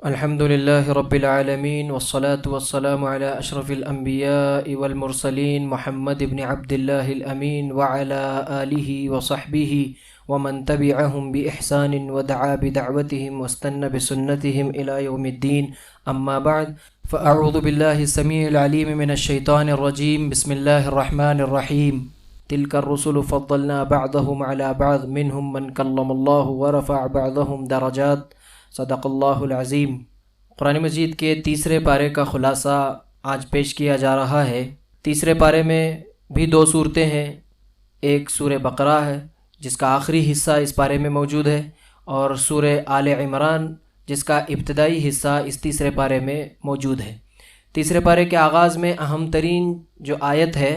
الحمد لله رب العالمين والصلاة والسلام على أشرف الأنبياء والمرسلين محمد بن عبد الله الأمين وعلى آله وصحبه ومن تبعهم بإحسان ودعا بدعوتهم واستنى بسنتهم إلى يوم الدين. أما بعد، فأعوذ بالله السميع العليم من الشيطان الرجيم. بسم الله الرحمن الرحيم. تلك الرسل فضلنا بعضهم على بعض منهم من كلم الله ورفع بعضهم درجات. صدق اللہ العظیم. قرآن مجید کے تیسرے پارے کا خلاصہ آج پیش کیا جا رہا ہے. تیسرے پارے میں بھی دو صورتیں ہیں. ایک سورہ بقرہ ہے جس کا آخری حصہ اس پارے میں موجود ہے، اور سورہ آل عمران جس کا ابتدائی حصہ اس تیسرے پارے میں موجود ہے. تیسرے پارے کے آغاز میں اہم ترین جو آیت ہے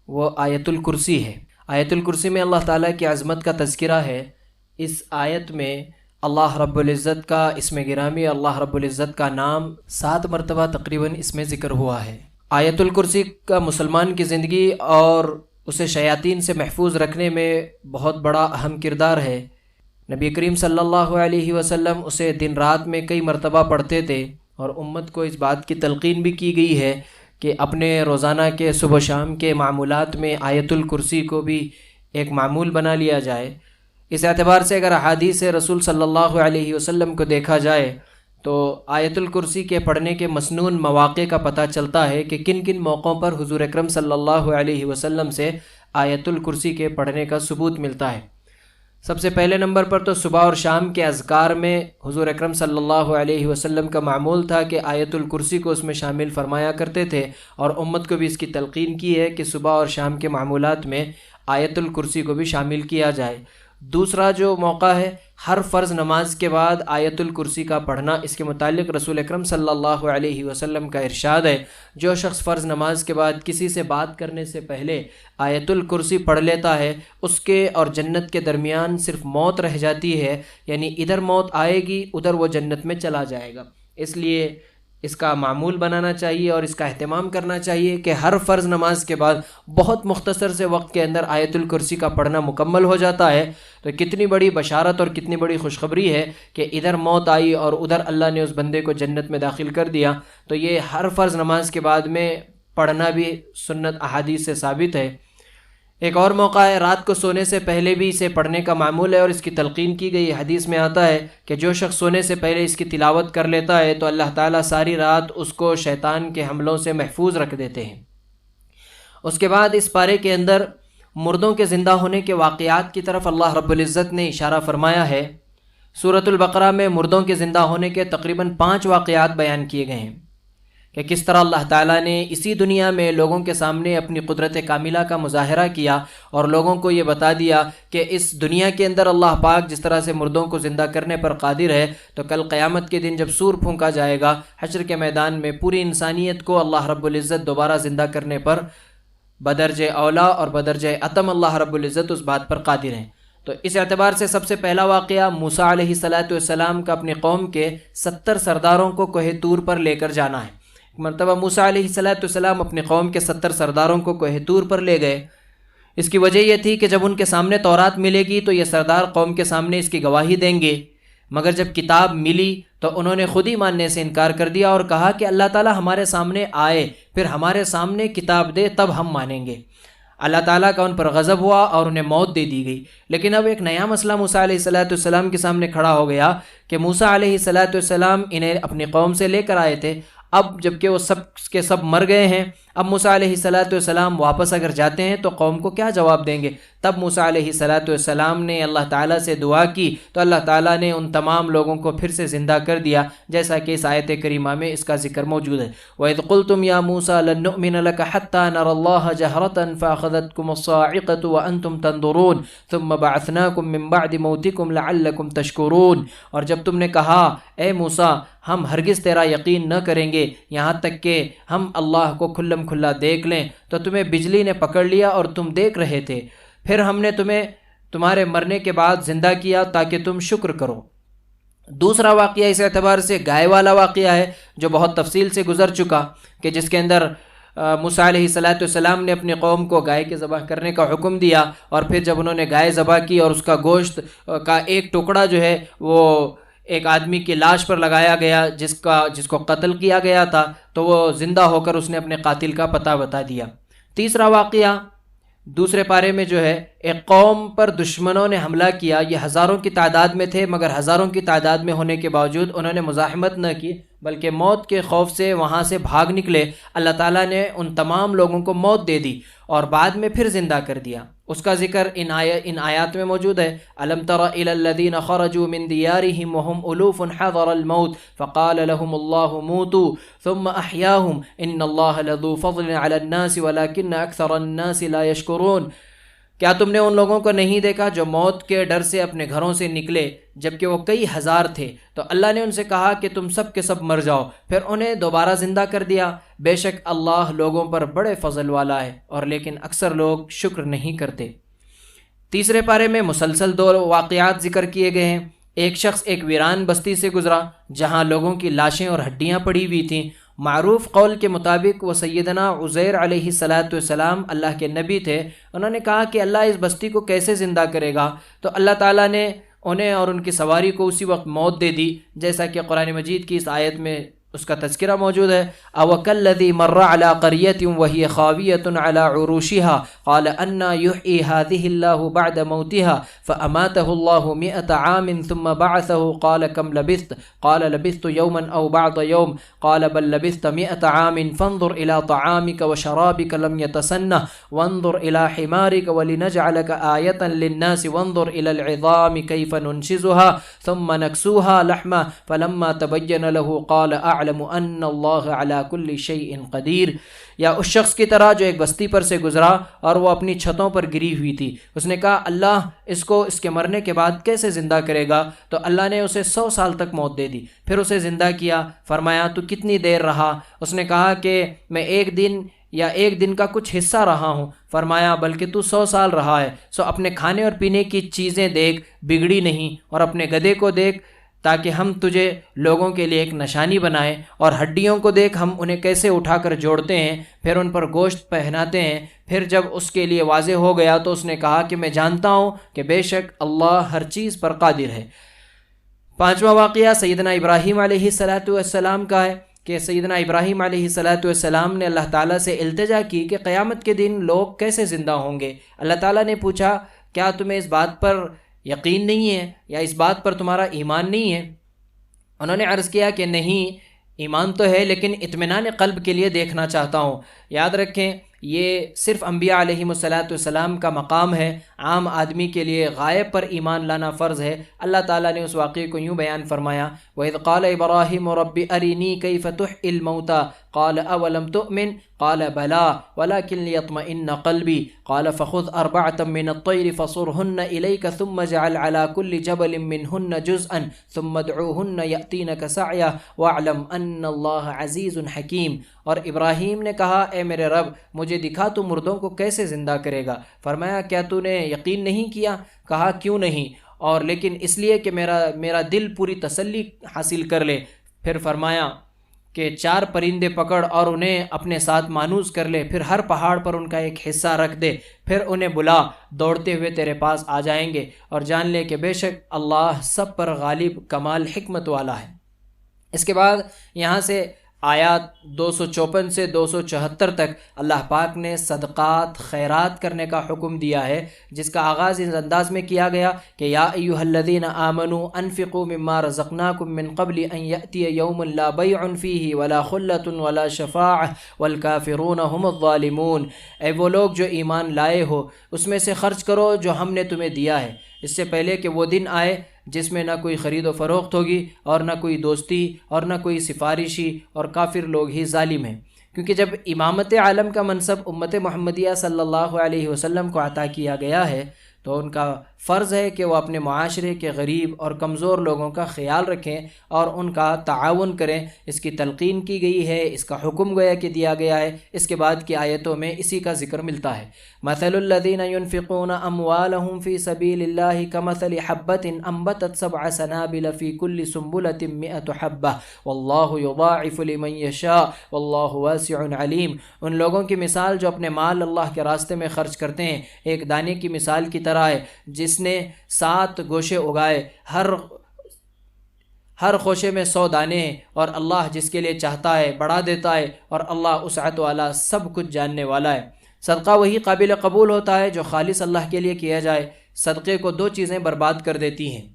وہ آیت الکرسی ہے. آیت الکرسی میں اللہ تعالیٰ کی عظمت کا تذکرہ ہے. اس آیت میں اللہ رب العزت کا اسم گرامی، اللہ رب العزت کا نام 7 مرتبہ تقریباً اس میں ذکر ہوا ہے. آیت الکرسی کا مسلمان کی زندگی اور اسے شیاطین سے محفوظ رکھنے میں بہت بڑا اہم کردار ہے. نبی کریم صلی اللہ علیہ وسلم اسے دن رات میں کئی مرتبہ پڑھتے تھے، اور امت کو اس بات کی تلقین بھی کی گئی ہے کہ اپنے روزانہ کے صبح و شام کے معمولات میں آیت الکرسی کو بھی ایک معمول بنا لیا جائے. اس اعتبار سے اگر احادیث رسول صلی اللہ علیہ وسلم کو دیکھا جائے تو آیت الکرسی کے پڑھنے کے مسنون مواقع کا پتہ چلتا ہے کہ کن کن موقعوں پر حضور اکرم صلی اللہ علیہ وسلم سے آیت الکرسی کے پڑھنے کا ثبوت ملتا ہے. سب سے پہلے نمبر پر تو صبح اور شام کے اذکار میں حضور اکرم صلی اللہ علیہ وسلم کا معمول تھا کہ آیت الکرسی کو اس میں شامل فرمایا کرتے تھے، اور امت کو بھی اس کی تلقین کی ہے کہ صبح اور شام کے معمولات میں آیت الکرسی کو بھی شامل کیا جائے. دوسرا جو موقع ہے، ہر فرض نماز کے بعد آیت الکرسی کا پڑھنا. اس کے متعلق رسول اکرم صلی اللہ علیہ وسلم کا ارشاد ہے، جو شخص فرض نماز کے بعد کسی سے بات کرنے سے پہلے آیت الکرسی پڑھ لیتا ہے، اس کے اور جنت کے درمیان صرف موت رہ جاتی ہے، یعنی ادھر موت آئے گی ادھر وہ جنت میں چلا جائے گا. اس لیے اس کا معمول بنانا چاہیے اور اس کا اہتمام کرنا چاہیے کہ ہر فرض نماز کے بعد بہت مختصر سے وقت کے اندر آیت الکرسی کا پڑھنا مکمل ہو جاتا ہے. تو کتنی بڑی بشارت اور کتنی بڑی خوشخبری ہے کہ ادھر موت آئی اور ادھر اللہ نے اس بندے کو جنت میں داخل کر دیا. تو یہ ہر فرض نماز کے بعد میں پڑھنا بھی سنت احادیث سے ثابت ہے. ایک اور موقع ہے، رات کو سونے سے پہلے بھی اسے پڑھنے کا معمول ہے اور اس کی تلقین کی گئی. حدیث میں آتا ہے کہ جو شخص سونے سے پہلے اس کی تلاوت کر لیتا ہے تو اللہ تعالیٰ ساری رات اس کو شیطان کے حملوں سے محفوظ رکھ دیتے ہیں. اس کے بعد اس پارے کے اندر مردوں کے زندہ ہونے کے واقعات کی طرف اللہ رب العزت نے اشارہ فرمایا ہے. سورۃ البقرہ میں مردوں کے زندہ ہونے کے تقریباً 5 واقعات بیان کیے گئے ہیں کہ کس طرح اللہ تعالیٰ نے اسی دنیا میں لوگوں کے سامنے اپنی قدرت کاملہ کا مظاہرہ کیا اور لوگوں کو یہ بتا دیا کہ اس دنیا کے اندر اللہ پاک جس طرح سے مردوں کو زندہ کرنے پر قادر ہے، تو کل قیامت کے دن جب سور پھونکا جائے گا حشر کے میدان میں پوری انسانیت کو اللہ رب العزت دوبارہ زندہ کرنے پر بدرجہ اولا اور بدرجہ اتم اللہ رب العزت اس بات پر قادر ہیں. تو اس اعتبار سے سب سے پہلا واقعہ موسیٰ علیہ السلام کا اپنی قوم کے 70 سرداروں کو کوہ طور پر لے کر جانا ہے. مرتبہ موسیٰ علیہ السلام اپنی قوم کے 70 سرداروں کو کوہ طور پر لے گئے. اس کی وجہ یہ تھی کہ جب ان کے سامنے تورات ملے گی تو یہ سردار قوم کے سامنے اس کی گواہی دیں گے، مگر جب کتاب ملی تو انہوں نے خود ہی ماننے سے انکار کر دیا اور کہا کہ اللہ تعالیٰ ہمارے سامنے آئے، پھر ہمارے سامنے کتاب دے تب ہم مانیں گے. اللہ تعالیٰ کا ان پر غضب ہوا اور انہیں موت دے دی گئی. لیکن اب ایک نیا مسئلہ موسیٰ علیہ السلام کے سامنے کھڑا ہو گیا کہ موسیٰ علیہ السلام انہیں اپنی قوم سے لے کر آئے تھے. اب جب کہ وہ سب کے سب مر گئے ہیں، اب موسیٰ علیہ السلام واپس اگر جاتے ہیں تو قوم کو کیا جواب دیں گے؟ تب موسیٰ علیہ السلام نے اللہ تعالیٰ سے دعا کی تو اللہ تعالیٰ نے ان تمام لوگوں کو پھر سے زندہ کر دیا، جیسا کہ اس آیت کریمہ میں اس کا ذکر موجود ہے. وَإِذْ قُلْتُمْ يَا مُوسَىٰ لَن نُؤْمِنَ لَكَ حَتَّىٰ نَرَى اللَّهَ جَهْرَةً فَأَخَذَتْكُمُ الصَّاعِقَةُ وَأَنْتُمْ تَنظُرُونَ ثُمَّ بَعَثْنَاكُم مِّن بَعْدِ مَوْتِكُمْ لَعَلَّكُمْ تَشْكُرُونَ. اور جب تم نے کہا اے موسیٰ ہم ہرگز تیرا یقین نہ کریں گے یہاں تک کہ ہم اللہ کو کھلم کھلا دیکھ لیں، تو تمہیں بجلی نے پکڑ لیا اور تم دیکھ رہے تھے، پھر ہم نے تمہیں تمہارے مرنے کے بعد زندہ کیا تاکہ تم شکر کرو. دوسرا واقعہ اس اعتبار سے گائے والا واقعہ ہے جو بہت تفصیل سے گزر چکا، کہ جس کے اندر موسیٰ علیہ السلام نے اپنی قوم کو گائے کے ذبح کرنے کا حکم دیا، اور پھر جب انہوں نے گائے ذبح کی اور اس کا گوشت کا ایک ٹکڑا جو ہے وہ ایک آدمی کی لاش پر لگایا گیا جس کو قتل کیا گیا تھا، تو وہ زندہ ہو کر اس نے اپنے قاتل کا پتہ بتا دیا۔ تیسرا واقعہ دوسرے پارے میں جو ہے، ایک قوم پر دشمنوں نے حملہ کیا، یہ ہزاروں کی تعداد میں تھے، مگر ہزاروں کی تعداد میں ہونے کے باوجود انہوں نے مزاحمت نہ کی بلکہ موت کے خوف سے وہاں سے بھاگ نکلے۔ اللہ تعالیٰ نے ان تمام لوگوں کو موت دے دی اور بعد میں پھر زندہ کر دیا۔ اس کا ذکر ان آیات میں موجود ہے۔ الم تر الی الذین خرجوا من دیارہم وهم الوف حذر الموت فقال لهم اللہ موتوا ثم احیاهم ان اللہ لذو فضل علی الناس ولکن اکثر الناس لا یشکرون۔ کیا تم نے ان لوگوں کو نہیں دیکھا جو موت کے ڈر سے اپنے گھروں سے نکلے جبکہ وہ کئی ہزار تھے؟ تو اللہ نے ان سے کہا کہ تم سب کے سب مر جاؤ، پھر انہیں دوبارہ زندہ کر دیا۔ بے شک اللہ لوگوں پر بڑے فضل والا ہے، اور لیکن اکثر لوگ شکر نہیں کرتے۔ تیسرے پارے میں مسلسل دو واقعات ذکر کیے گئے ہیں۔ ایک شخص ایک ویران بستی سے گزرا جہاں لوگوں کی لاشیں اور ہڈیاں پڑی ہوئی تھیں۔ معروف قول کے مطابق وہ سیدنا عزیر علیہ السلام اللہ کے نبی تھے۔ انہوں نے کہا کہ اللہ اس بستی کو کیسے زندہ کرے گا؟ تو اللہ تعالیٰ نے انہیں اور ان کی سواری کو اسی وقت موت دے دی، جیسا کہ قرآن مجید کی اس آیت میں اس کا تذکرہ موجود ہے۔ او کالذی مر علی قریۃ وہی خاویۃ علی عروشها قال انا یحیی هذه اللہ بعد موتها فاماته اللہ 100 عام ثم بعثه قال کم لبثت قال لبثت یوما او بعض یوم قال بل لبثت 100 عام فانظر الى طعامك وشرابك لم يتسنه وانظر الى حمارك ولنجعلك آیۃ للناس وانظر الى العظام کیف ننشزها ثم نکسوها لحما فلما تبین له قال اعلم ان اللہ علی کل شیء قدیر۔ یا اس شخص کی طرح جو ایک بستی پر سے گزرا اور وہ اپنی چھتوں پر گری ہوئی تھی، اس نے کہا اللہ اس کو اس کے مرنے کے بعد کیسے زندہ کرے گا؟ تو اللہ نے اسے 100 سال تک موت دے دی، پھر اسے زندہ کیا۔ فرمایا تو کتنی دیر رہا؟ اس نے کہا کہ میں ایک دن کا کچھ حصہ رہا ہوں۔ فرمایا بلکہ تو 100 سال رہا ہے، سو اپنے کھانے اور پینے کی چیزیں دیکھ، بگڑی نہیں، اور اپنے گدھے کو دیکھ تاکہ ہم تجھے لوگوں کے لیے ایک نشانی بنائیں، اور ہڈیوں کو دیکھ ہم انہیں کیسے اٹھا کر جوڑتے ہیں، پھر ان پر گوشت پہناتے ہیں۔ پھر جب اس کے لیے واضح ہو گیا تو اس نے کہا کہ میں جانتا ہوں کہ بے شک اللہ ہر چیز پر قادر ہے۔ پانچواں واقعہ سیدنا ابراہیم علیہ السلام کا ہے کہ سیدنا ابراہیم علیہ السلام نے اللہ تعالیٰ سے التجا کی کہ قیامت کے دن لوگ کیسے زندہ ہوں گے۔ اللہ تعالیٰ نے پوچھا کیا تمہیں اس بات پر یقین نہیں ہے یا اس بات پر تمہارا ایمان نہیں ہے؟ انہوں نے عرض کیا کہ نہیں، ایمان تو ہے لیکن اطمینان قلب کے لیے دیکھنا چاہتا ہوں۔ یاد رکھیں یہ صرف انبیاء علیہم السلام کا مقام ہے، عام آدمی کے لیے غائب پر ایمان لانا فرض ہے۔ اللہ تعالیٰ نے اس واقعے کو یوں بیان فرمایا وَإِذْ قَالَ إِبْرَاهِيمُ رَبِّ أَرِنِي كَيْفَ تُحْيِي الْمَوْتَى قَالَ أَوَلَمْ تُؤْمِنْ قَالَ بَلَىٰ وَلَكِنْ لِيَطْمَئِنَّ قَلْبِي قَالَ فَخُذْ أَرْبَعَةً مِّنَ الطَّيْرِ فَصُرْهُنَّ إِلَيْكَ ثُمَّ اجْعَلْ عَلَىٰ كُلِّ جَبَلٍ مِّنْهُنَّ جُزْءًا ثُمَّ ادْعُوهُنَّ يَأْتِينَكَ سَعْيًا وَاعْلَمْ أَنَّ اللَّهَ عَزِيزٌ حَكِيمٌ۔ اور ابراہیم نے کہا اے میرے رب مجھے دکھا تو مردوں کو کیسے زندہ کرے گا؟ فرمایا کیا تو نے یقین نہیں کیا؟ کہا کیوں نہیں؟ اور لیکن اس لیے کہ میرا دل پوری تسلی حاصل کر لے۔ پھر فرمایا کہ 4 پرندے پکڑ اور انہیں اپنے ساتھ مانوس کر لے، پھر ہر پہاڑ پر ان کا ایک حصہ رکھ دے، پھر انہیں بلا، دوڑتے ہوئے تیرے پاس آ جائیں گے، اور جان لے کہ بے شک اللہ سب پر غالب کمال حکمت والا ہے۔ اس کے بعد یہاں سے آیات 254 سے 274 تک اللہ پاک نے صدقات خیرات کرنے کا حکم دیا ہے، جس کا آغاز اس انداز میں کیا گیا کہ یا ایھا الذین آمنوا انفقوا مما رزقناکم من قبل ان یأتی یوم لا بیع فیہ ولا خلۃ ولا شفاعۃ والکافرون هم الظالمون۔ اے وہ لوگ جو ایمان لائے ہو اس میں سے خرچ کرو جو ہم نے تمہیں دیا ہے، اس سے پہلے کہ وہ دن آئے جس میں نہ کوئی خرید و فروخت ہوگی اور نہ کوئی دوستی اور نہ کوئی سفارشی، اور کافر لوگ ہی ظالم ہیں۔ کیونکہ جب امامت عالم کا منصب امت محمدیہ صلی اللہ علیہ وسلم کو عطا کیا گیا ہے تو ان کا فرض ہے کہ وہ اپنے معاشرے کے غریب اور کمزور لوگوں کا خیال رکھیں اور ان کا تعاون کریں۔ اس کی تلقین کی گئی ہے، اس کا حکم گویا کہ دیا گیا ہے۔ اس کے بعد کی آیتوں میں اسی کا ذکر ملتا ہے۔ مثل الذین ينفقون اموالهم في سبيل الله كمثل حبة انبتت 7 سنابل في كل سنبلة 100 حبة والله يضاعف لمن يشاء والله واسع علیم۔ ان لوگوں کی مثال جو اپنے مال اللہ کے راستے میں خرچ کرتے ہیں ایک دانے کی مثال کی طرح ہے جس نے 7 گوشے اگائے، ہر خوشے میں 100 دانے ہیں، اور اللہ جس کے لیے چاہتا ہے بڑھا دیتا ہے، اور اللہ وسعت والا سب کچھ جاننے والا ہے۔ صدقہ وہی قابل قبول ہوتا ہے جو خالص اللہ کے لیے کیا جائے۔ صدقے کو 2 چیزیں برباد کر دیتی ہیں۔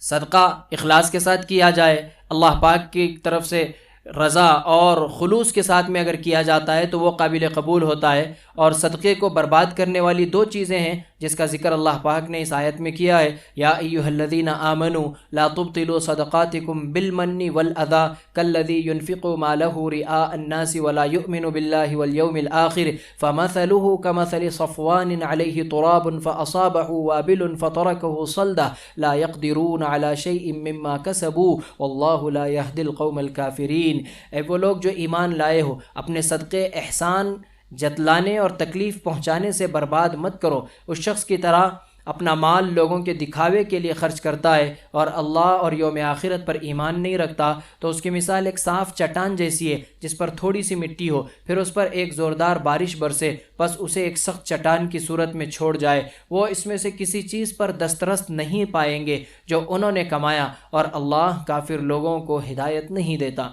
صدقہ اخلاص کے ساتھ کیا جائے، اللہ پاک کی طرف سے رضا اور خلوص کے ساتھ میں اگر کیا جاتا ہے تو وہ قابل قبول ہوتا ہے، اور صدقے کو برباد کرنے والی 2 چیزیں ہیں جس کا ذکر اللہ پاک نے اس آیت میں کیا ہے۔ یا ایھا الذین آمنوا لا تبطلوا صدقاتکم بالمن والاذی کالذی ينفق مالہ رئاء الناس ولا یؤمن باللہ والیوم الآخر فمثلہ کمثل صفوان علیہ تراب فاصابہ وابل فترکہ صلدہ لا یقدرون علی شیء مما کسبوا واللہ لا یہدی القوم الکافرین۔ اے وہ لوگ جو ایمان لائے ہو، اپنے صدقے احسان جتلانے اور تکلیف پہنچانے سے برباد مت کرو۔ اس شخص کی طرح اپنا مال لوگوں کے دکھاوے کے لیے خرچ کرتا ہے اور اللہ اور یوم آخرت پر ایمان نہیں رکھتا، تو اس کی مثال ایک صاف چٹان جیسی ہے جس پر تھوڑی سی مٹی ہو، پھر اس پر ایک زوردار بارش برسے، بس اسے ایک سخت چٹان کی صورت میں چھوڑ جائے۔ وہ اس میں سے کسی چیز پر دسترس نہیں پائیں گے جو انہوں نے کمایا، اور اللہ کافر لوگوں کو ہدایت نہیں دیتا۔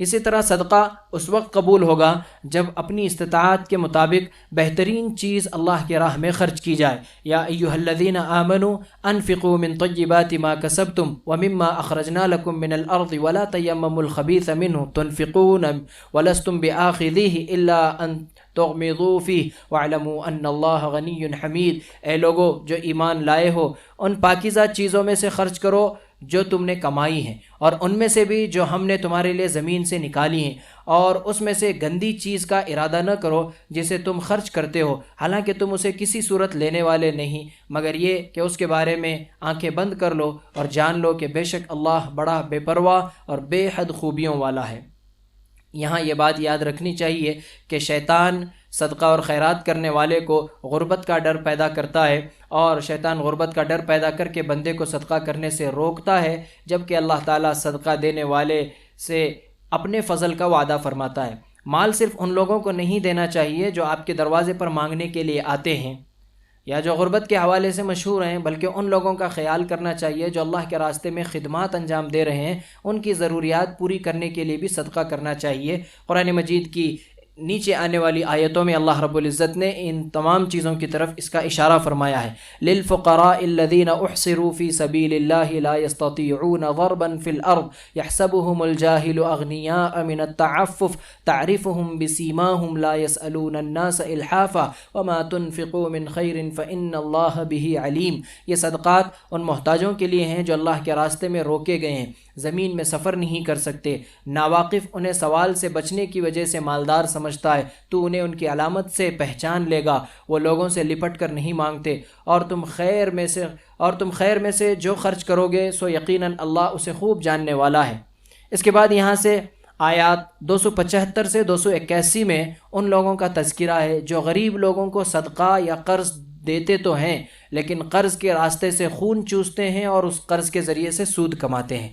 اسی طرح صدقہ اس وقت قبول ہوگا جب اپنی استطاعت کے مطابق بہترین چیز اللہ کی راہ میں خرچ کی جائے۔ یا ایھا الذین آمنوا انفقوا من طیبات ما کسبتم ومما اخرجنا لکم من الارض ولا تیمموا الخبیث منه تنفقون ولستم بآخذیہ الا ان تغمضوا فیہ واعلموا ان اللہ غنی حمید۔ اے لوگو جو ایمان لائے ہو، ان پاکیزہ چیزوں میں سے خرچ کرو جو تم نے کمائی ہیں، اور ان میں سے بھی جو ہم نے تمہارے لیے زمین سے نکالی ہیں، اور اس میں سے گندی چیز کا ارادہ نہ کرو جسے تم خرچ کرتے ہو، حالانکہ تم اسے کسی صورت لینے والے نہیں، مگر یہ کہ اس کے بارے میں آنکھیں بند کر لو اور جان لو کہ بے شک اللہ بڑا بے پرواہ اور بے حد خوبیوں والا ہے۔ یہاں یہ بات یاد رکھنی چاہیے کہ شیطان صدقہ اور خیرات کرنے والے کو غربت کا ڈر پیدا کرتا ہے، اور شیطان غربت کا ڈر پیدا کر کے بندے کو صدقہ کرنے سے روکتا ہے، جبکہ اللہ تعالیٰ صدقہ دینے والے سے اپنے فضل کا وعدہ فرماتا ہے۔ مال صرف ان لوگوں کو نہیں دینا چاہیے جو آپ کے دروازے پر مانگنے کے لیے آتے ہیں یا جو غربت کے حوالے سے مشہور ہیں، بلکہ ان لوگوں کا خیال کرنا چاہیے جو اللہ کے راستے میں خدمات انجام دے رہے ہیں، ان کی ضروریات پوری کرنے کے لیے بھی صدقہ کرنا چاہیے۔ قرآن مجید کی نیچے آنے والی آیتوں میں اللہ رب العزت نے ان تمام چیزوں کی طرف اس کا اشارہ فرمایا ہے۔ للفقراء الذین احصروا فی سبیل اللہ لا یستطیعون ضربا فی الارض یحسبهم الجاہل اغنیاء من التعفف تعرفهم بسیماهم لا یسألون الناس الحافا وما تنفقوا من خیر فإن اللہ به علیم۔ یہ صدقات ان محتاجوں کے لیے ہیں جو اللہ کے راستے میں روکے گئے ہیں، زمین میں سفر نہیں کر سکتے، ناواقف انہیں سوال سے بچنے کی وجہ سے مالدار سمجھتا ہے، تو انہیں ان کی علامت سے پہچان لے گا، وہ لوگوں سے لپٹ کر نہیں مانگتے، اور تم خیر میں سے جو خرچ کرو گے سو یقیناً اللہ اسے خوب جاننے والا ہے۔ اس کے بعد یہاں سے آیات 275 سے 281 میں ان لوگوں کا تذکرہ ہے جو غریب لوگوں کو صدقہ یا قرض دیتے تو ہیں لیکن قرض کے راستے سے خون چوستے ہیں اور اس قرض کے ذریعے سے سود کماتے ہیں۔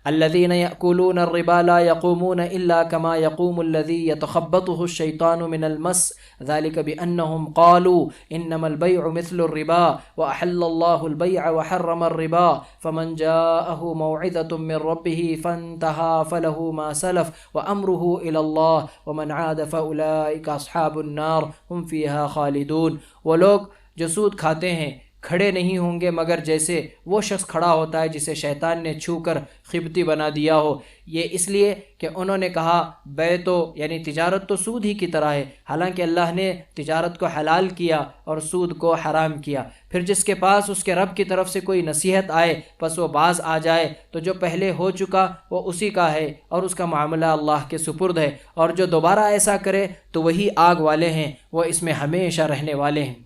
الذين يأكلون الربا لا يقومون إلا كما يقوم الذي يتخبطه الشيطان من المس ذلك بأنهم قالوا إنما البيع مثل الربا وأحل الله البيع وحرم الربا فمن جاءه موعظة من ربه فانتهى فله ما سلف وأمره إلى الله ومن عاد فأولئك أصحاب النار هم فيها خالدون۔ وہ لوگ جو سود کھاتے ہیں کھڑے نہیں ہوں گے مگر جیسے وہ شخص کھڑا ہوتا ہے جسے شیطان نے چھو کر خبتی بنا دیا ہو، یہ اس لیے کہ انہوں نے کہا بیع تو یعنی تجارت تو سود ہی کی طرح ہے، حالانکہ اللہ نے تجارت کو حلال کیا اور سود کو حرام کیا۔ پھر جس کے پاس اس کے رب کی طرف سے کوئی نصیحت آئے پس وہ باز آ جائے، تو جو پہلے ہو چکا وہ اسی کا ہے اور اس کا معاملہ اللہ کے سپرد ہے، اور جو دوبارہ ایسا کرے تو وہی آگ والے ہیں، وہ اس میں ہمیشہ رہنے والے ہیں۔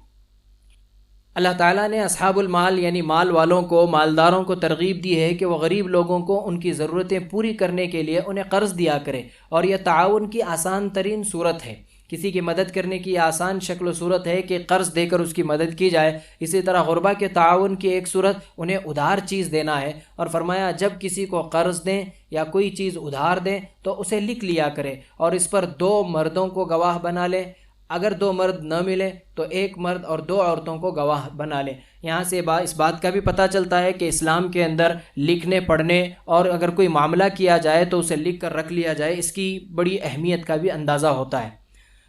اللہ تعالیٰ نے اصحاب المال یعنی مال والوں کو، مالداروں کو ترغیب دی ہے کہ وہ غریب لوگوں کو ان کی ضرورتیں پوری کرنے کے لیے انہیں قرض دیا کرے، اور یہ تعاون کی آسان ترین صورت ہے۔ کسی کی مدد کرنے کی آسان شکل و صورت ہے کہ قرض دے کر اس کی مدد کی جائے، اسی طرح غربا کے تعاون کی ایک صورت انہیں ادھار چیز دینا ہے، اور فرمایا جب کسی کو قرض دیں یا کوئی چیز ادھار دیں تو اسے لکھ لیا کرے اور اس پر 2 مردوں کو گواہ بنا لیں، اگر 2 مرد نہ ملیں تو 1 مرد اور 2 عورتوں کو گواہ بنا لیں۔ یہاں سے اس بات کا بھی پتہ چلتا ہے کہ اسلام کے اندر لکھنے پڑھنے اور اگر کوئی معاملہ کیا جائے تو اسے لکھ کر رکھ لیا جائے، اس کی بڑی اہمیت کا بھی اندازہ ہوتا ہے۔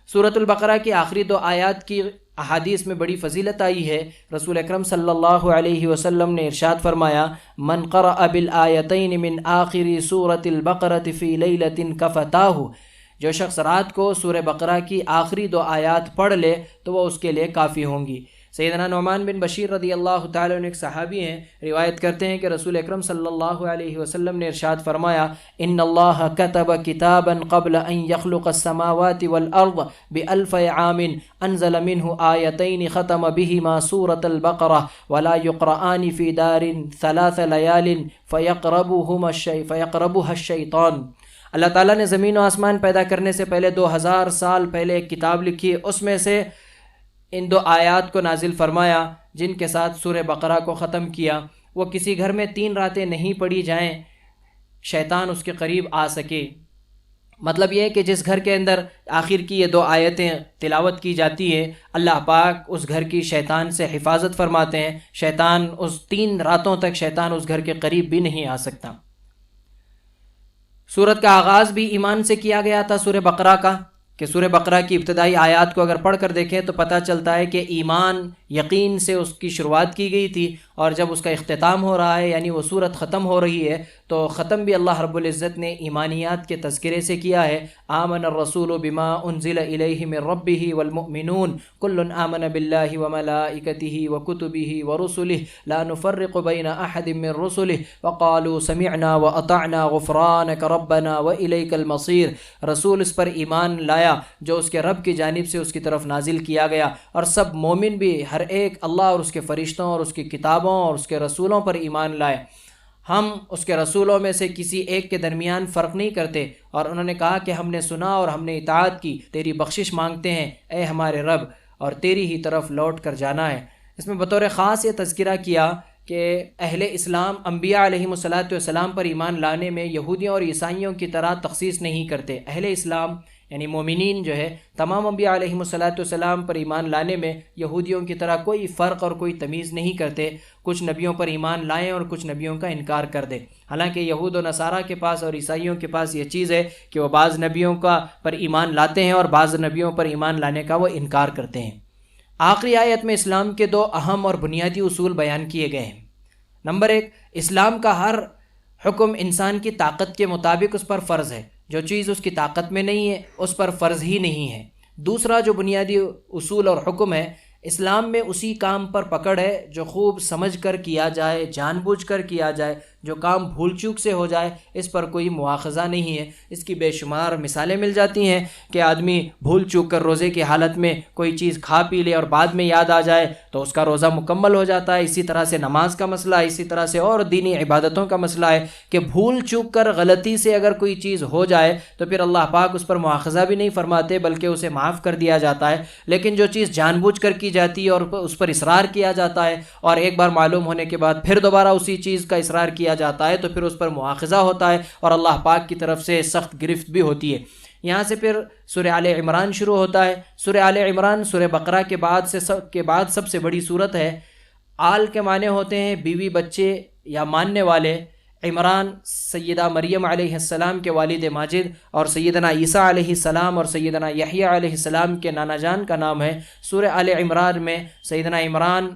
سورۃ البقرہ کی آخری 2 آیات کی احادیث میں بڑی فضیلت آئی ہے۔ رسول اکرم صلی اللہ علیہ وسلم نے ارشاد فرمایا، من قرأ بالآیتین من آخر سورۃ البقرۃ فی لیلۃ کفتاہ، جو شخص رات کو سورہ بقرہ کی آخری 2 آیات پڑھ لے تو وہ اس کے لیے کافی ہوں گی۔ سیدنا نعمان بن بشیر رضی اللہ تعالیٰ عنہ ایک صحابی ہیں، روایت کرتے ہیں کہ رسول اکرم صلی اللہ علیہ وسلم نے ارشاد فرمایا، ان اللہ کتب کتابا قبل ان یخلق السماوات والارض بألف عام انزل منه آیتین ختم بهما سورة البقرہ ولا یقرآن فی دار 3 لیال فیقربها الشیطان۔ اللہ تعالیٰ نے زمین و آسمان پیدا کرنے سے پہلے 2000 سال پہلے ایک کتاب لکھی، اس میں سے ان 2 آیات کو نازل فرمایا جن کے ساتھ سورہ بقرہ کو ختم کیا۔ وہ کسی گھر میں 3 راتیں نہیں پڑھی جائیں شیطان اس کے قریب آ سکے۔ مطلب یہ ہے کہ جس گھر کے اندر آخر کی یہ 2 آیتیں تلاوت کی جاتی ہیں، اللہ پاک اس گھر کی شیطان سے حفاظت فرماتے ہیں، شیطان اس 3 راتوں تک شیطان اس گھر کے قریب بھی نہیں آ سکتا۔ سورت کا آغاز بھی ایمان سے کیا گیا تھا سورہ بقرہ کا، کہ سورہ بقرہ کی ابتدائی آیات کو اگر پڑھ کر دیکھیں تو پتہ چلتا ہے کہ ایمان یقین سے اس کی شروعات کی گئی تھی، اور جب اس کا اختتام ہو رہا ہے یعنی وہ سورت ختم ہو رہی ہے تو ختم بھی اللہ رب العزت نے ایمانیات کے تذکرے سے کیا ہے۔ آمن الرسول بما انزل الیہ من ربہ والمؤمنون کل آمن باللہ وملائکتہ وکتبہ ورسلہ لا نفرق بین احد من رسلہ وقالوا سمعنا واطعنا غفرانک ربنا والیک المصیر۔ رسول اس پر ایمان لایا جو اس کے رب کی جانب سے اس کی طرف نازل کیا گیا، اور سب مومن بھی ہر ایک اللہ اور اس کے فرشتوں اور اس کی کتابوں اور اس کے رسولوں پر ایمان لائے۔ ہم اس کے رسولوں میں سے کسی ایک کے درمیان فرق نہیں کرتے، اور انہوں نے کہا کہ ہم نے سنا اور ہم نے اطاعت کی، تیری بخشش مانگتے ہیں اے ہمارے رب، اور تیری ہی طرف لوٹ کر جانا ہے۔ اس میں بطور خاص یہ تذکرہ کیا کہ اہل اسلام انبیاء علیہم السلام پر ایمان لانے میں یہودیوں اور عیسائیوں کی طرح تخصیص نہیں کرتے۔ اہل اسلام یعنی مومنین جو ہے تمام انبیاء علیہم السلام پر ایمان لانے میں یہودیوں کی طرح کوئی فرق اور کوئی تمیز نہیں کرتے، کچھ نبیوں پر ایمان لائیں اور کچھ نبیوں کا انکار کر دیں۔ حالانکہ یہود و نصارہ کے پاس اور عیسائیوں کے پاس یہ چیز ہے کہ وہ بعض نبیوں پر ایمان لاتے ہیں اور بعض نبیوں پر ایمان لانے کا وہ انکار کرتے ہیں۔ آخری آیت میں اسلام کے 2 اہم اور بنیادی اصول بیان کیے گئے ہیں۔ نمبر 1، اسلام کا ہر حکم انسان کی طاقت کے مطابق اس پر فرض ہے، جو چیز اس کی طاقت میں نہیں ہے اس پر فرض ہی نہیں ہے۔ دوسرا جو بنیادی اصول اور حکم ہے، اسلام میں اسی کام پر پکڑ ہے جو خوب سمجھ کر کیا جائے، جان بوجھ کر کیا جائے، جو کام بھول چوک سے ہو جائے اس پر کوئی مواخذہ نہیں ہے۔ اس کی بے شمار مثالیں مل جاتی ہیں کہ آدمی بھول چوک کر روزے کی حالت میں کوئی چیز کھا پی لے اور بعد میں یاد آ جائے تو اس کا روزہ مکمل ہو جاتا ہے۔ اسی طرح سے نماز کا مسئلہ ہے، اسی طرح سے اور دینی عبادتوں کا مسئلہ ہے کہ بھول چوک کر غلطی سے اگر کوئی چیز ہو جائے تو پھر اللہ پاک اس پر مواخذہ بھی نہیں فرماتے بلکہ اسے معاف کر دیا جاتا ہے۔ لیکن جو چیز جان بوجھ کر کی جاتی ہے اور اس پر اصرار کیا جاتا ہے اور ایک بار معلوم ہونے کے بعد پھر دوبارہ اسی چیز کا اصرار کیا جاتا ہے تو پھر اس پر مواخذہ ہوتا ہے اور اللہ پاک کی طرف سے سخت گرفت بھی ہوتی ہے۔ یہاں سے پھر سورہ آل عمران شروع ہوتا ہے۔ سورہ آل عمران سورہ بقرہ کے بعد سب سے بڑی سورت ہے۔ آل کے معنی ہوتے ہیں بیوی، بچے یا ماننے والے۔ عمران سیدہ مریم علیہ السلام کے والد ماجد اور سیدنا عیسیٰ علیہ السلام اور سیدنا یحییٰ علیہ السلام کے نانا جان کا نام ہے۔ سورہ آل عمران میں سیدنا عمران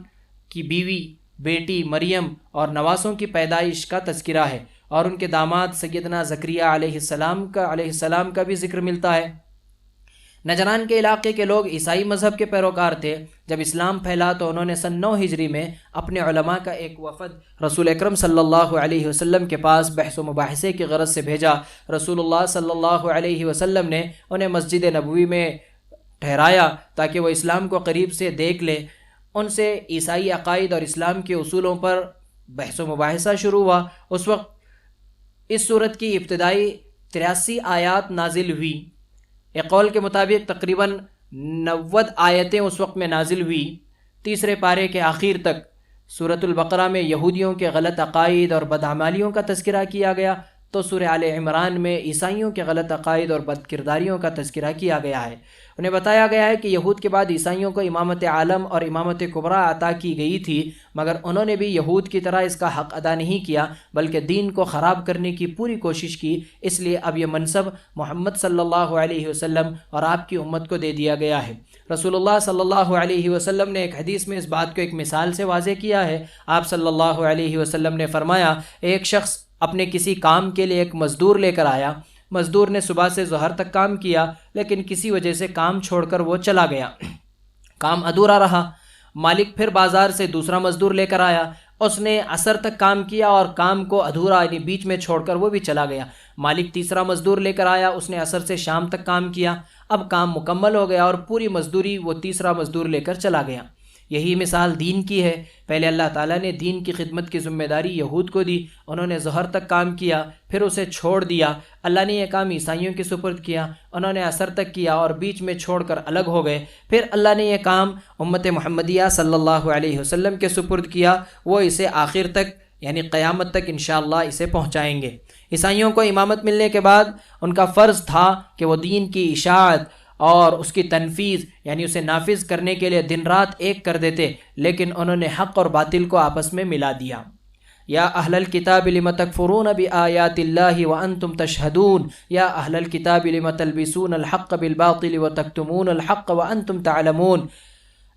کی بیوی، بیٹی مریم اور نواسوں کی پیدائش کا تذکرہ ہے، اور ان کے داماد سیدنا زکریا علیہ السلام کا بھی ذکر ملتا ہے۔ نجران کے علاقے کے لوگ عیسائی مذہب کے پیروکار تھے۔ جب اسلام پھیلا تو انہوں نے سن 9 ہجری میں اپنے علماء کا ایک وفد رسول اکرم صلی اللہ علیہ وسلم کے پاس بحث و مباحثے کی غرض سے بھیجا۔ رسول اللہ صلی اللہ علیہ وسلم نے انہیں مسجد نبوی میں ٹھہرایا تاکہ وہ اسلام کو قریب سے دیکھ لیں۔ ان سے عیسائی عقائد اور اسلام کے اصولوں پر بحث و مباحثہ شروع ہوا۔ اس وقت اس سورت کی ابتدائی 83 آیات نازل ہوئی۔ ایک قول کے مطابق تقریباً 90 آیتیں اس وقت میں نازل ہوئی۔ تیسرے پارے کے آخر تک سورۃ البقرہ میں یہودیوں کے غلط عقائد اور بدعمالیوں کا تذکرہ کیا گیا۔ تو سورہ آل عمران میں عیسائیوں کے غلط عقائد اور بد کرداریوں کا تذکرہ کیا گیا ہے۔ انہیں بتایا گیا ہے کہ یہود کے بعد عیسائیوں کو امامت عالم اور امامت کبریٰ عطا کی گئی تھی، مگر انہوں نے بھی یہود کی طرح اس کا حق ادا نہیں کیا، بلکہ دین کو خراب کرنے کی پوری کوشش کی۔ اس لیے اب یہ منصب محمد صلی اللہ علیہ وسلم اور آپ کی امت کو دے دیا گیا ہے۔ رسول اللہ صلی اللہ علیہ وسلم نے ایک حدیث میں اس بات کو ایک مثال سے واضح کیا ہے۔ آپ صلی اللہ علیہ وسلم نے فرمایا، ایک شخص اپنے کسی کام کے لیے ایک مزدور لے کر آیا۔ مزدور نے صبح سے ظہر تک کام کیا، لیکن کسی وجہ سے کام چھوڑ کر وہ چلا گیا، کام ادھورا رہا۔ مالک پھر بازار سے دوسرا مزدور لے کر آیا، اس نے عصر تک کام کیا اور کام کو ادھورا یعنی بیچ میں چھوڑ کر وہ بھی چلا گیا۔ مالک تیسرا مزدور لے کر آیا، اس نے عصر سے شام تک کام کیا، اب کام مکمل ہو گیا اور پوری مزدوری وہ تیسرا مزدور لے کر چلا گیا۔ یہی مثال دین کی ہے۔ پہلے اللہ تعالیٰ نے دین کی خدمت کی ذمہ داری یہود کو دی، انہوں نے ظہر تک کام کیا، پھر اسے چھوڑ دیا۔ اللہ نے یہ کام عیسائیوں کے سپرد کیا، انہوں نے عصر تک کیا اور بیچ میں چھوڑ کر الگ ہو گئے۔ پھر اللہ نے یہ کام امت محمدیہ صلی اللہ علیہ وسلم کے سپرد کیا، وہ اسے آخر تک یعنی قیامت تک انشاءاللہ اسے پہنچائیں گے۔ عیسائیوں کو امامت ملنے کے بعد ان کا فرض تھا کہ وہ دین کی اشاعت اور اس کی تنفیذ یعنی اسے نافذ کرنے کے لیے دن رات ایک کر دیتے، لیکن انہوں نے حق اور باطل کو آپس میں ملا دیا۔ یا اہل الکتاب لم تکفرون بآیات اللہ وانتم تشہدون یا اہل الکتاب لم تلبسون الحق بالباطل وتکتمون الحق وانتم تعلمون،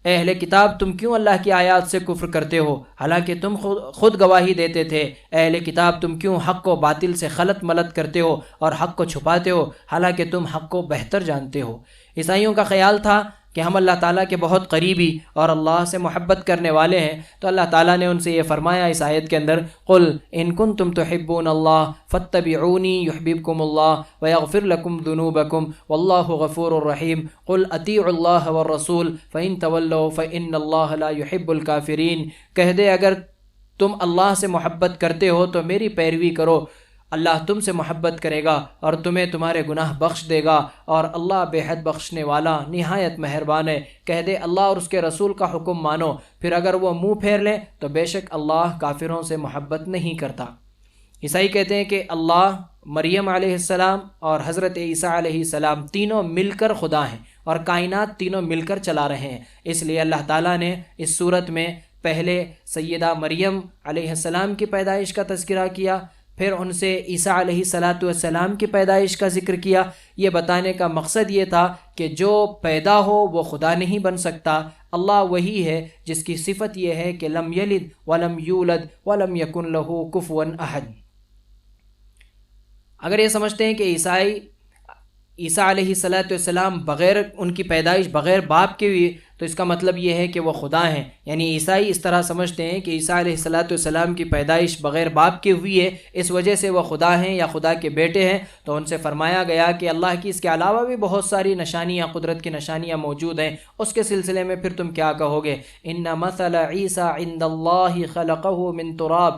اے اہل کتاب تم کیوں اللہ کی آیات سے کفر کرتے ہو حالانکہ تم خود گواہی دیتے تھے؟ اے اہل کتاب تم کیوں حق کو باطل سے خلط ملط کرتے ہو اور حق کو چھپاتے ہو حالانکہ تم حق کو بہتر جانتے ہو؟ عیسائیوں کا خیال تھا کہ ہم اللہ تعالیٰ کے بہت قریبی اور اللہ سے محبت کرنے والے ہیں، تو اللہ تعالیٰ نے ان سے یہ فرمایا اس آیت کے اندر، قل ان کنتم تحبون اللہ فاتبعونی یحببکم اللہ ویغفر لکم ذنوبکم واللہ غفور الرحیم قل اطیعوا اللہ والرسول فإن تولوا فإن اللہ لا يحب الکافرین، کہہ دے اگر تم اللہ سے محبت کرتے ہو تو میری پیروی کرو، اللہ تم سے محبت کرے گا اور تمہیں تمہارے گناہ بخش دے گا، اور اللہ بے حد بخشنے والا نہایت مہربان ہے۔ کہہ دے اللہ اور اس کے رسول کا حکم مانو، پھر اگر وہ منہ پھیر لیں تو بے شک اللہ کافروں سے محبت نہیں کرتا۔ عیسائی کہتے ہیں کہ اللہ، مریم علیہ السلام اور حضرت عیسیٰ علیہ السلام تینوں مل کر خدا ہیں اور کائنات تینوں مل کر چلا رہے ہیں۔ اس لیے اللہ تعالیٰ نے اس صورت میں پہلے سیدہ مریم علیہ السلام کی پیدائش کا تذکرہ کیا، پھر ان سے عیسیٰ علیہ السلام کی پیدائش کا ذکر کیا۔ یہ بتانے کا مقصد یہ تھا کہ جو پیدا ہو وہ خدا نہیں بن سکتا، اللہ وہی ہے جس کی صفت یہ ہے کہ لم یلد ولم یولد ولم یکن لہ کفوا احد۔ اگر یہ سمجھتے ہیں کہ عیسیٰ علیہ السلام بغیر ان کی پیدائش بغیر باپ کے ہوئی، تو اس کا مطلب یہ ہے کہ وہ خدا ہیں، یعنی عیسائی اس طرح سمجھتے ہیں کہ عیسیٰ علیہ السلام کی پیدائش بغیر باپ کے ہوئی ہے، اس وجہ سے وہ خدا ہیں یا خدا کے بیٹے ہیں۔ تو ان سے فرمایا گیا کہ اللہ کی اس کے علاوہ بھی بہت ساری نشانیاں، قدرت کی نشانیاں موجود ہیں، اس کے سلسلے میں پھر تم کیا کہو گے؟ ان مثل عیسیٰ عند اللہ خلقہ من تراب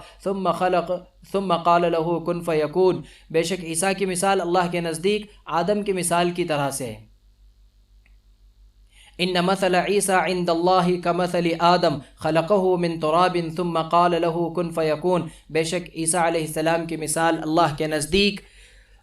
ثم قال له کن فیکون، بے شک عیسیٰ کی مثال اللہ کے نزدیک آدم کی مثال کی طرح سے ہے۔ ان مثل عیسیٰ عند اللہ کمثل آدم خلقہ من تراب ثم قال له کن فیکون، بے شک عیسیٰ علیہ السلام کی مثال اللہ کے نزدیک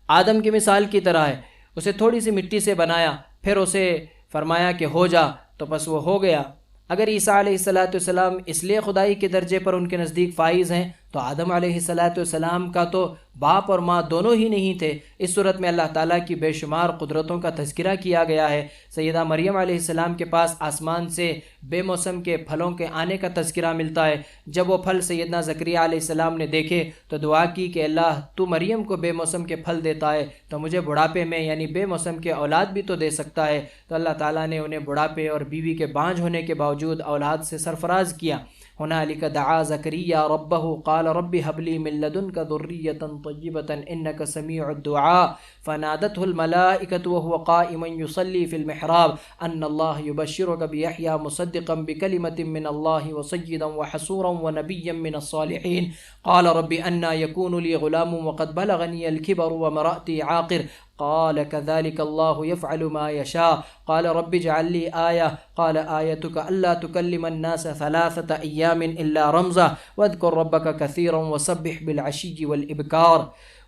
آدم کی مثال کی طرح ہے، اسے تھوڑی سی مٹی سے بنایا، پھر اسے فرمایا کہ ہو جا، تو بس وہ ہو گیا۔ اگر عیسیٰ علیہ السلام اس لیے خدائی کے درجے پر ان کے نزدیک فائز ہیں تو آدم علیہ السلام کا تو باپ اور ماں دونوں ہی نہیں تھے۔ اس صورت میں اللہ تعالیٰ کی بے شمار قدرتوں کا تذکرہ کیا گیا ہے۔ سیدہ مریم علیہ السلام کے پاس آسمان سے بے موسم کے پھلوں کے آنے کا تذکرہ ملتا ہے۔ جب وہ پھل سیدنا زکریا علیہ السلام نے دیکھے تو دعا کی کہ اللہ تو مریم کو بے موسم کے پھل دیتا ہے تو مجھے بڑھاپے میں یعنی بے موسم کے اولاد بھی تو دے سکتا ہے، تو اللہ تعالیٰ نے انہیں بڑھاپے اور بیوی کے بانجھ ہونے کے باوجود اولاد سے سرفراز کیا۔ هنالك دعا زكريا ربه قال رب هب لي من لدنك ذرية طيبة إنك سميع الدعاء فنادته الملائكة وهو قائم يصلي في المحراب أن الله يبشرك بيحيى مصدقا بكلمة من الله وسيدا وحسورا ونبيا من الصالحين قال رب أنى يكون لي غلام وقد بلغني الكبر وامرأتي عاقر قال كذلك الله يفعل ما يشاء قال رب اجعل لي آية قال آيتك ألا تكلم الناس 3 أيام إلا رمزا واذكر ربك كثيرا وسبح بالعشي والإبكار۔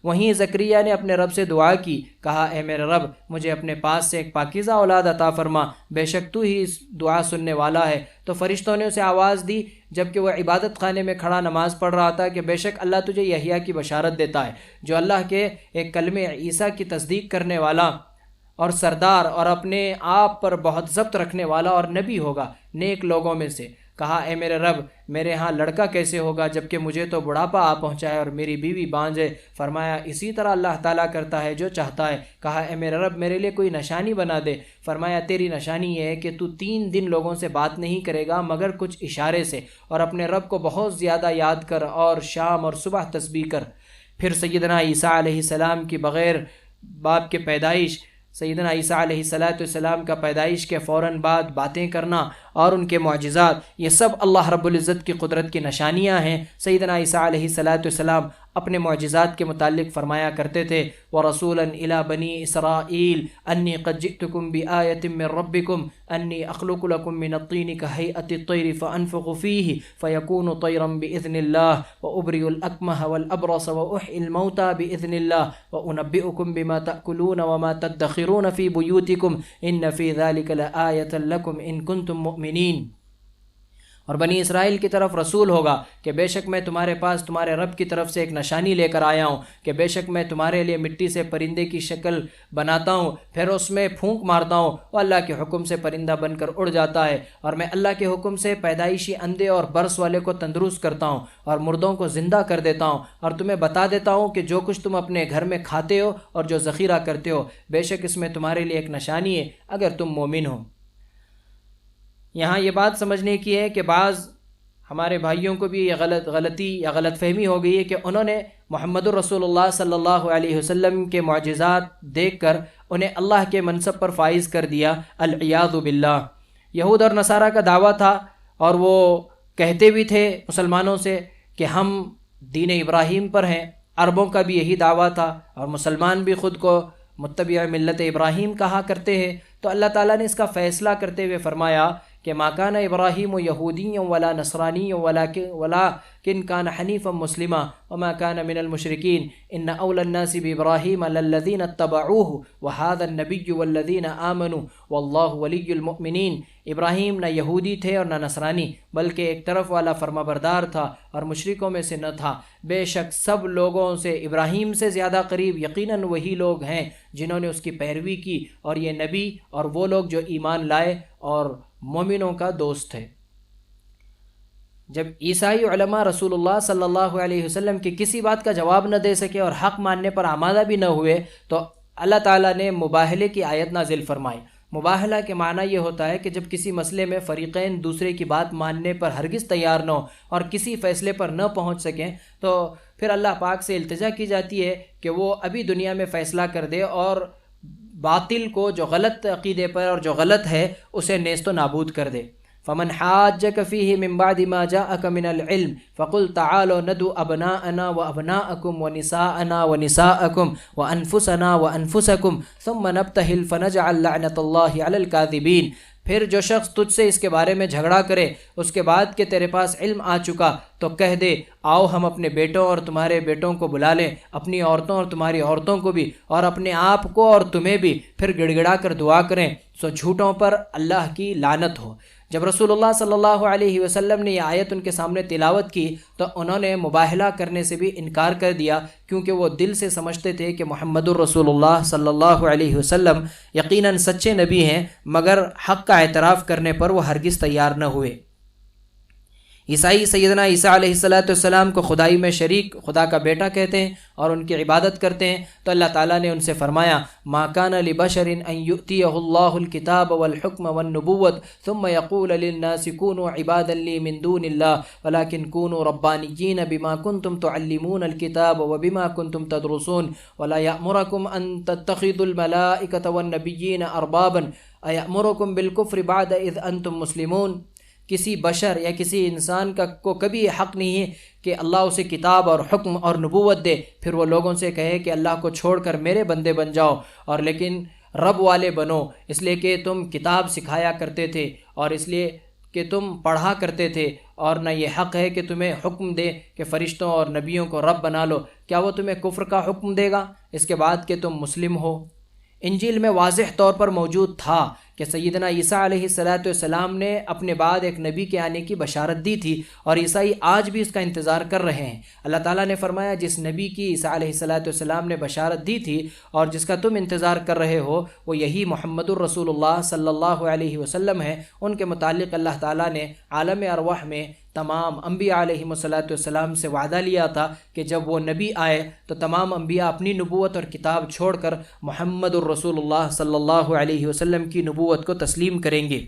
وہیں زکریا نے اپنے رب سے دعا کی، کہا اے میرے رب مجھے اپنے پاس سے ایک پاکیزہ اولاد عطا فرما، بے شک تو ہی اس دعا سننے والا ہے۔ تو فرشتوں نے اسے آواز دی جبکہ وہ عبادت خانے میں کھڑا نماز پڑھ رہا تھا کہ بے شک اللہ تجھے یحییٰ کی بشارت دیتا ہے، جو اللہ کے ایک کلمے عیسیٰ کی تصدیق کرنے والا اور سردار اور اپنے آپ پر بہت ضبط رکھنے والا اور نبی ہوگا، نیک لوگوں میں سے۔ کہا اے میرے رب میرے ہاں لڑکا کیسے ہوگا جبکہ مجھے تو بڑھاپا آ پہنچا ہے اور میری بیوی بانجھ ہے؟ فرمایا اسی طرح اللہ تعالیٰ کرتا ہے جو چاہتا ہے۔ کہا اے میرے رب میرے لیے کوئی نشانی بنا دے۔ فرمایا تیری نشانی یہ ہے کہ تو 3 دن لوگوں سے بات نہیں کرے گا مگر کچھ اشارے سے، اور اپنے رب کو بہت زیادہ یاد کر اور شام اور صبح تسبیح کر۔ پھر سیدنا عیسیٰ علیہ السلام کی بغیر باپ کے پیدائش، سیدنا عیسیٰ علیہ السلام کا پیدائش کے فوراً بعد باتیں کرنا اور ان کے معجزات، یہ سب اللہ رب العزت کی قدرت کی نشانیاں ہیں۔ سیدنا عیسیٰ علیہ السلام اپنے معجزات کے متعلق فرمایا کرتے تھے وَرَسُولًا إِلَى بَنِي إِسْرَائِيلَ أَنِّي قَدْ جِئْتُكُمْ بِآيَةٍ مِّن رَّبِّكُمْ أَنِّي أَخْلُقُ لَكُم مِّنَ الطِّينِ كَهَيْئَةِ الطَّيْرِ فَأَنفُخُ فِيهِ فَيَكُونُ طَيْرًا بِإِذْنِ اللَّهِ وَأُبْرِئُ الْأَكْمَهَ وَالْأَبْرَصَ وَأُحْيِي الْمَوْتَىٰ بِإِذْنِ اللَّهِ وَأُنَبِّئُكُم بِمَا تَأْكُلُونَ وَمَا تَدَّخِرُونَ فِي بُيُوتِكُمْ إِنَّ فِي ذَلِكَ لَآيَةً لَّكُمْ إِن كُنتُم مُّؤْمِنِينَ۔ اور بنی اسرائیل کی طرف رسول ہوگا کہ بے شک میں تمہارے پاس تمہارے رب کی طرف سے ایک نشانی لے کر آیا ہوں کہ بے شک میں تمہارے لیے مٹی سے پرندے کی شکل بناتا ہوں، پھر اس میں پھونک مارتا ہوں، وہ اللہ کے حکم سے پرندہ بن کر اڑ جاتا ہے، اور میں اللہ کے حکم سے پیدائشی اندھے اور برس والے کو تندرست کرتا ہوں اور مردوں کو زندہ کر دیتا ہوں، اور تمہیں بتا دیتا ہوں کہ جو کچھ تم اپنے گھر میں کھاتے ہو اور جو ذخیرہ کرتے ہو، بے شک اس میں تمہارے لیے ایک نشانی ہے اگر تم مومن ہو۔ یہاں یہ بات سمجھنے کی ہے کہ بعض ہمارے بھائیوں کو بھی یہ غلطی یا غلط فہمی ہو گئی ہے کہ انہوں نے محمد الرسول اللہ صلی اللہ علیہ وسلم کے معجزات دیکھ کر انہیں اللہ کے منصب پر فائز کر دیا، العیاذ باللہ۔ یہود اور نصارہ کا دعویٰ تھا اور وہ کہتے بھی تھے مسلمانوں سے کہ ہم دین ابراہیم پر ہیں، عربوں کا بھی یہی دعویٰ تھا اور مسلمان بھی خود کو متبع ملت ابراہیم کہا کرتے ہیں۔ تو اللہ تعالیٰ نے اس کا فیصلہ کرتے ہوئے فرمایا کہ ما کان ابراہیم یہودیا ولا نصرانی ولکن کان حنیفا مسلما وما کان من المشرکین ان اولی الناس بابراہیم للذین اتبعوہ وہذا النبی والذین آمنوا واللہ ولی المؤمنین۔ ابراہیم نہ یہودی تھے اور نہ نصرانی بلکہ ایک طرف والا فرمانبردار تھا اور مشرکوں میں سے نہ تھا۔ بے شک سب لوگوں سے ابراہیم سے زیادہ قریب یقیناً وہی لوگ ہیں جنہوں نے اس کی پیروی کی، اور یہ نبی اور وہ لوگ جو ایمان لائے اور مومنوں کا دوست ہے۔ جب عیسائی علماء رسول اللہ صلی اللہ علیہ وسلم کی کسی بات کا جواب نہ دے سکے اور حق ماننے پر آمادہ بھی نہ ہوئے تو اللہ تعالیٰ نے مباہلے کی آیت نازل فرمائی۔ مباہلہ کے معنی یہ ہوتا ہے کہ جب کسی مسئلے میں فریقین دوسرے کی بات ماننے پر ہرگز تیار نہ ہو اور کسی فیصلے پر نہ پہنچ سکیں تو پھر اللہ پاک سے التجا کی جاتی ہے کہ وہ ابھی دنیا میں فیصلہ کر دے اور باطل کو، جو غلط عقیدے پر اور جو غلط ہے، اسے نیست و نابود کر دے۔ فمن حاجك فيه من بعد ما جاءك من العلم فقل تعالوا ندعو ابناءنا وابناءكم ونساءنا ونساءكم وانفسنا وانفسكم ثم نبتهل فنجعل لعنة الله على الكاذبين۔ پھر جو شخص تجھ سے اس کے بارے میں جھگڑا کرے اس کے بعد کہ تیرے پاس علم آ چکا تو کہہ دے آؤ ہم اپنے بیٹوں اور تمہارے بیٹوں کو بلا لیں، اپنی عورتوں اور تمہاری عورتوں کو بھی، اور اپنے آپ کو اور تمہیں بھی، پھر گڑ گڑا کر دعا کریں، سو جھوٹوں پر اللہ کی لعنت ہو۔ جب رسول اللہ صلی اللہ علیہ وسلم نے یہ آیت ان کے سامنے تلاوت کی تو انہوں نے مباہلہ کرنے سے بھی انکار کر دیا، کیونکہ وہ دل سے سمجھتے تھے کہ محمد الرسول اللہ صلی اللہ علیہ وسلم یقیناً سچے نبی ہیں، مگر حق کا اعتراف کرنے پر وہ ہرگز تیار نہ ہوئے۔ عیسائی سیدنا عیسیٰ علیہ السلام کو خدائی میں شریک، خدا کا بیٹا کہتے ہیں اور ان کی عبادت کرتے ہیں، تو اللہ تعالیٰ نے ان سے فرمایا ما کان لبشر ان یؤتیہ اللہ الکتاب والحکم والنبوۃ ثم یقول للناس کونوا عبادا لی من دون اللہ ولکن کونوا ربانیین بما کنتم تعلمون الکتاب وبما کنتم تدرسون ولا یأمرکم ان تتخذوا الملائکۃ والنبیین اربابا ایأمرکم بالکفر بعد اذ انتم مسلمون۔ کسی بشر یا کسی انسان کو کبھی یہ حق نہیں ہے کہ اللہ اسے کتاب اور حکم اور نبوت دے پھر وہ لوگوں سے کہے کہ اللہ کو چھوڑ کر میرے بندے بن جاؤ، اور لیکن رب والے بنو، اس لیے کہ تم کتاب سکھایا کرتے تھے اور اس لیے کہ تم پڑھا کرتے تھے، اور نہ یہ حق ہے کہ تمہیں حکم دے کہ فرشتوں اور نبیوں کو رب بنا لو، کیا وہ تمہیں کفر کا حکم دے گا اس کے بعد کہ تم مسلم ہو؟ انجیل میں واضح طور پر موجود تھا کہ سیدنا عیسیٰ علیہ السلام نے اپنے بعد ایک نبی کے آنے کی بشارت دی تھی، اور عیسائی آج بھی اس کا انتظار کر رہے ہیں۔ اللہ تعالیٰ نے فرمایا جس نبی کی عیسیٰ علیہ السلام نے بشارت دی تھی اور جس کا تم انتظار کر رہے ہو، وہ یہی محمد الرسول اللہ صلی اللہ علیہ وسلم ہے۔ ان کے متعلق اللہ تعالیٰ نے عالم ارواح میں تمام انبیاء علیہم السلام سے وعدہ لیا تھا کہ جب وہ نبی آئے تو تمام انبیاء اپنی نبوت اور کتاب چھوڑ کر محمد الرسول اللہ صلی اللہ علیہ وسلم کی نبوت کو تسلیم کریں گے۔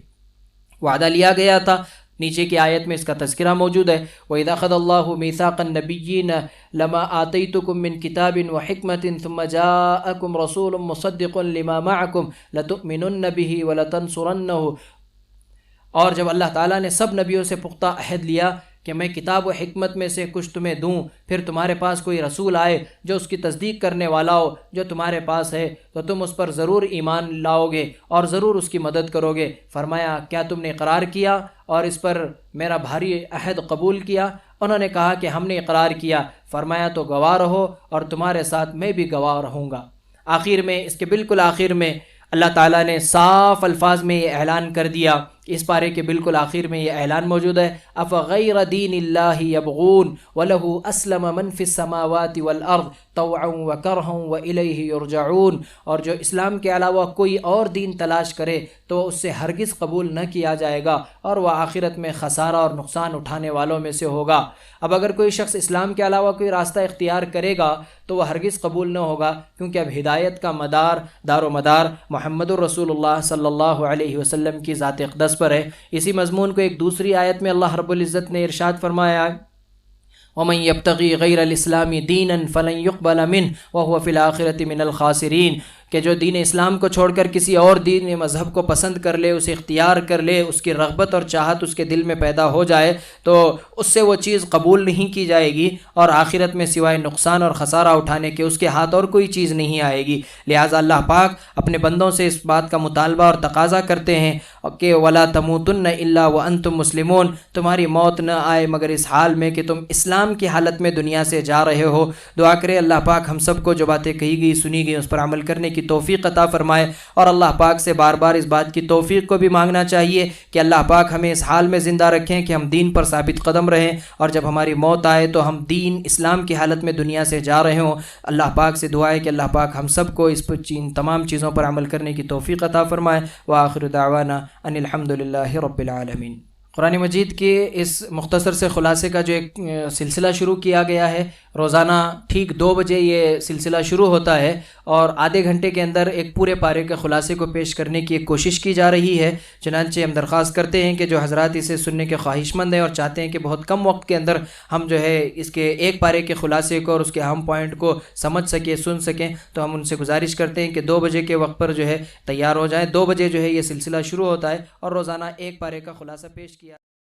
وعدہ لیا گیا تھا، نیچے کی آیت میں اس کا تذکرہ موجود ہے۔ وَإِذَا أَخَذَ اللَّهُ مِيثَاقَ النَّبِيِّينَ لَمَا آتَيْتُكُم مِّن كِتَابٍ وَحِكْمَةٍ ثُمَّ جَاءَكُمْ رَسُولٌ مُّصَدِّقٌ لِّمَا مَعَكُمْ لَتُؤْمِنُنَّ بِهِ وَلَتَنصُرَنَّهُ، اور جب اللہ تعالیٰ نے سب نبیوں سے پختہ عہد لیا کہ میں کتاب و حکمت میں سے کچھ تمہیں دوں، پھر تمہارے پاس کوئی رسول آئے جو اس کی تصدیق کرنے والا ہو جو تمہارے پاس ہے، تو تم اس پر ضرور ایمان لاؤ گے اور ضرور اس کی مدد کرو گے۔ فرمایا کیا تم نے اقرار کیا اور اس پر میرا بھاری عہد قبول کیا؟ انہوں نے کہا کہ ہم نے اقرار کیا۔ فرمایا تو گواہ رہو اور تمہارے ساتھ میں بھی گواہ رہوں گا۔ آخر میں، اس کے بالکل آخر میں اللہ تعالیٰ نے صاف الفاظ میں یہ اعلان کر دیا، اس پارے کے بالکل آخر میں یہ اعلان موجود ہے، افغیر دین اللہ یبغون ولہ اسلم من فی السماوات والارض طوعا وکرہا والیہ یرجعون، اور جو اسلام کے علاوہ کوئی اور دین تلاش کرے تو اس سے ہرگز قبول نہ کیا جائے گا، اور وہ آخرت میں خسارہ اور نقصان اٹھانے والوں میں سے ہوگا۔ اب اگر کوئی شخص اسلام کے علاوہ کوئی راستہ اختیار کرے گا تو وہ ہرگز قبول نہ ہوگا، کیونکہ اب ہدایت کا دار و مدار محمد الرسول اللہ صلی اللہ علیہ وسلم کی ذات اقدس پر ہے۔ اسی مضمون کو ایک دوسری آیت میں اللہ رب العزت نے ارشاد فرمایا ہے، وَمَن يَبْتَغِي غَيْرَ الْإِسْلَامِ دِينًا فَلَن يُقْبَلَ مِنْهُ وَهُوَ فِي الْآخِرَةِ مِنَ الْخَاسِرِينَ، کہ جو دین اسلام کو چھوڑ کر کسی اور دین مذہب کو پسند کر لے، اسے اختیار کر لے، اس کی رغبت اور چاہت اس کے دل میں پیدا ہو جائے تو اس سے وہ چیز قبول نہیں کی جائے گی، اور آخرت میں سوائے نقصان اور خسارہ اٹھانے کے اس کے ہاتھ اور کوئی چیز نہیں آئے گی۔ لہٰذا اللہ پاک اپنے بندوں سے اس بات کا مطالبہ اور تقاضا کرتے ہیں کہ وَلَا تَمُوتُنَّ إِلَّا وَأَنْتُمْ مُسْلِمُونَ، تمہاری موت نہ آئے مگر اس حال میں کہ تم اسلام کی حالت میں دنیا سے جا رہے ہو۔ دعا کرے اللہ پاک ہم سب کو جو باتیں کہی گئی سنی گئی اس پر عمل کرنے کی توفیق عطا فرمائے، اور اللہ پاک سے بار بار اس بات کی توفیق کو بھی مانگنا چاہیے کہ اللہ پاک ہمیں اس حال میں زندہ رکھیں کہ ہم دین پر ثابت قدم رہیں، اور جب ہماری موت آئے تو ہم دین اسلام کی حالت میں دنیا سے جا رہے ہوں۔ اللہ پاک سے دعا ہے کہ اللہ پاک ہم سب کو اس تمام چیزوں پر عمل کرنے کی توفیق عطا فرمائے۔ وآخر دعوانا ان الحمد للہ رب العالمین۔ قرآن مجید کے اس مختصر سے خلاصے کا جو ایک سلسلہ شروع کیا گیا ہے، روزانہ ٹھیک 2 بجے یہ سلسلہ شروع ہوتا ہے، اور آدھے گھنٹے کے اندر ایک پورے پارے کے خلاصے کو پیش کرنے کی ایک کوشش کی جا رہی ہے۔ چنانچہ ہم درخواست کرتے ہیں کہ جو حضرات اسے سننے کے خواہش مند ہیں اور چاہتے ہیں کہ بہت کم وقت کے اندر ہم جو ہے اس کے ایک پارے کے خلاصے کو اور اس کے اہم پوائنٹ کو سمجھ سکیں، سن سکیں، تو ہم ان سے گزارش کرتے ہیں کہ 2 بجے کے وقت پر جو ہے تیار ہو جائیں۔ 2 بجے جو ہے یہ سلسلہ شروع ہوتا ہے اور روزانہ ایک پارے کا خلاصہ پیش کیا